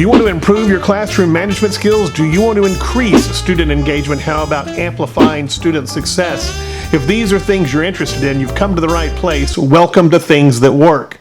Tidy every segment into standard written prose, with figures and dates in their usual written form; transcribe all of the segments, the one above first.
Do you want to improve your classroom management skills? Do you want to increase student engagement? How about amplifying student success? If these are things you're interested in, you've come to the right place. Welcome to Things That Work.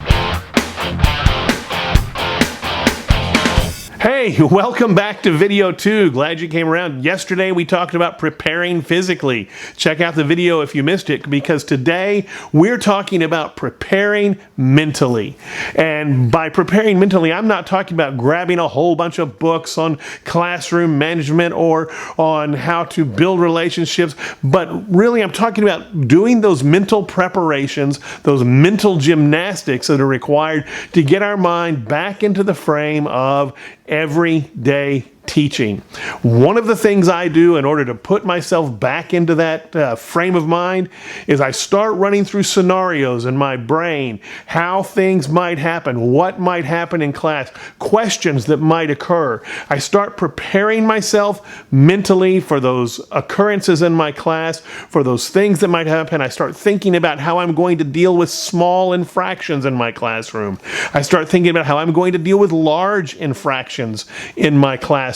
Hey, welcome back to video 2. Glad you came around. Yesterday we talked about preparing physically. Check out the video if you missed it, because today we're talking about preparing mentally. And by preparing mentally, I'm not talking about grabbing a whole bunch of books on classroom management or on how to build relationships, but really I'm talking about doing those mental preparations, those mental gymnastics that are required to get our mind back into the frame of everyday teaching. One of the things I do in order to put myself back into that frame of mind is I start running through scenarios in my brain, how things might happen, what might happen in class, questions that might occur. I start preparing myself mentally for those occurrences in my class, for those things that might happen. I start thinking about how I'm going to deal with small infractions in my classroom. I start thinking about how I'm going to deal with large infractions in my classroom.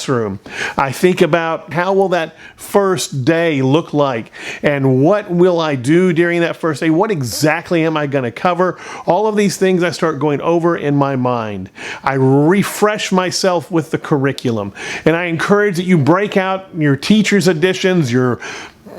I think about how will that first day look like, and what will I do during that first day? What exactly am I going to cover? All of these things I start going over in my mind. I refresh myself with the curriculum, and I encourage that you break out your teacher's editions, your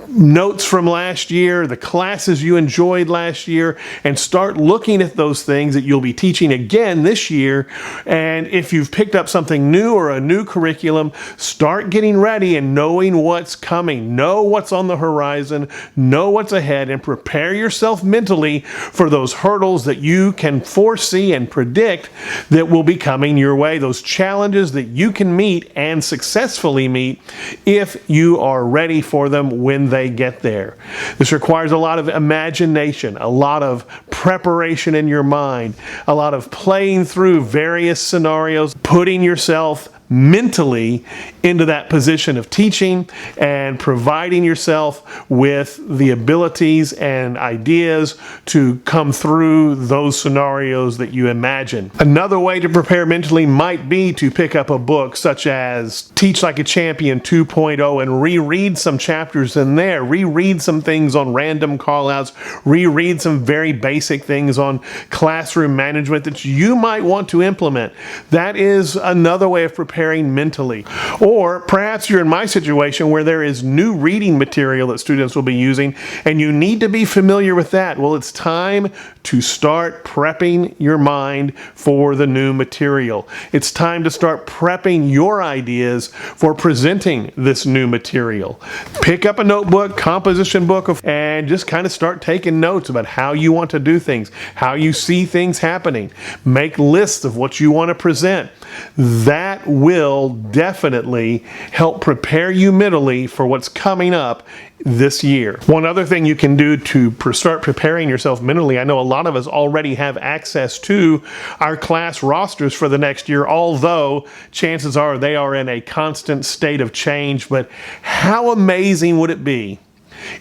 notes from last year, the classes you enjoyed last year, and start looking at those things that you'll be teaching again this year. And if you've picked up something new or a new curriculum, start getting ready and knowing what's coming. Know what's on the horizon, know what's ahead, and prepare yourself mentally for those hurdles that you can foresee and predict that will be coming your way, those challenges that you can meet and successfully meet if you are ready for them when they get there. This requires a lot of imagination, a lot of preparation in your mind, a lot of playing through various scenarios, putting yourself mentally into that position of teaching and providing yourself with the abilities and ideas to come through those scenarios that you imagine. Another way to prepare mentally might be to pick up a book such as Teach Like a Champion 2.0 and reread some chapters in there, reread some things on random callouts, reread some very basic things on classroom management that you might want to implement. That is another way of preparing mentally. Or perhaps you're in my situation where there is new reading material that students will be using and you need to be familiar with that. Well, it's time to start prepping your mind for the new material. It's time to start prepping your ideas for presenting this new material. Pick up a notebook, composition book, and just kind of start taking notes about how you want to do things, how you see things happening. Make lists of what you want to present. That will definitely help prepare you mentally for what's coming up this year. One other thing you can do to start preparing yourself mentally, I know a lot of us already have access to our class rosters for the next year, although chances are they are in a constant state of change. But how amazing would it be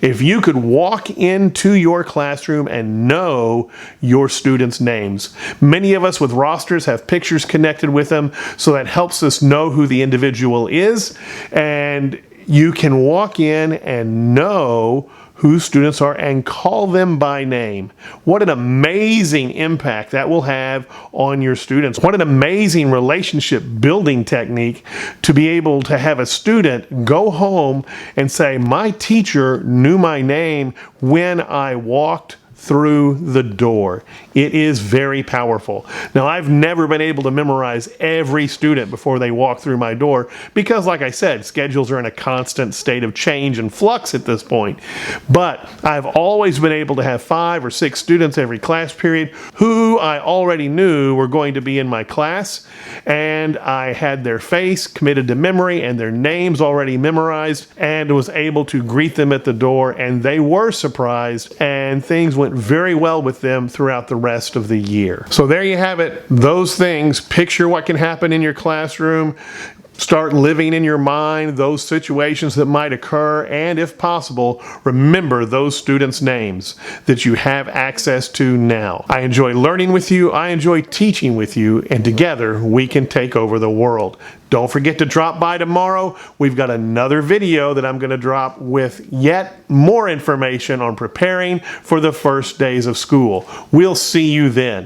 if you could walk into your classroom and know your students' names? Many of us with rosters have pictures connected with them, so that helps us know who the individual is, and you can walk in and know who students are and call them by name. What an amazing impact that will have on your students. What an amazing relationship building technique to be able to have a student go home and say, my teacher knew my name when I walked through the door. It is very powerful. Now, I've never been able to memorize every student before they walk through my door because, like I said, schedules are in a constant state of change and flux at this point. But I've always been able to have 5 or 6 students every class period who I already knew were going to be in my class, and I had their face committed to memory and their names already memorized, and was able to greet them at the door, and they were surprised, and things went very well with them throughout the rest of the year. So there you have it. Those things. Picture what can happen in your classroom. Start living in your mind those situations that might occur, and if possible, remember those students' names that you have access to now. I enjoy learning with you, I enjoy teaching with you, and together we can take over the world. Don't forget to drop by tomorrow. We've got another video that I'm going to drop with yet more information on preparing for the first days of school. We'll see you then.